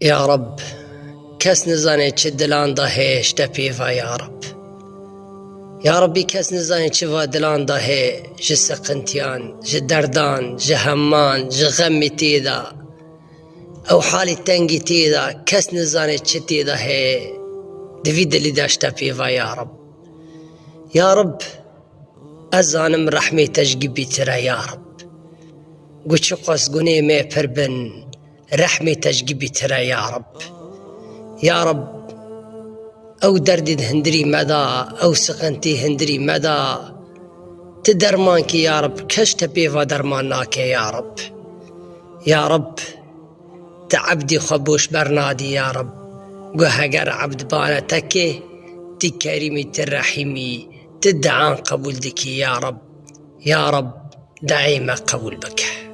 يا رب کس نزانه چه دلان دا هشت پیوا یا رب. یا ربی کس نزانه چه و دلان دا هی جه سقنتیان جه دردان جه همان جه غمی تیدا او حالی تنگی تیدا کس نزانه چه تیدا هی دوی دلی داشتا پیوا یا رب. یا رب ازانم رحمی تجگبی ترا یا رب گوچ قص گونه می پر بن رحمی تجگبی ترا یا رب. یا رب او دردی هندری مدا او سقنتی هندری مدا تدرمان کی یا رب کشت پیوا درمان ناکه یا رب. یا رب تعبدی خبوش برنادی یا رب گوه اگر عبد بانا تکه تی کریمی تی رحیمی تدعان قبول دکی یا رب. یا رب دعی ما قبول بکه.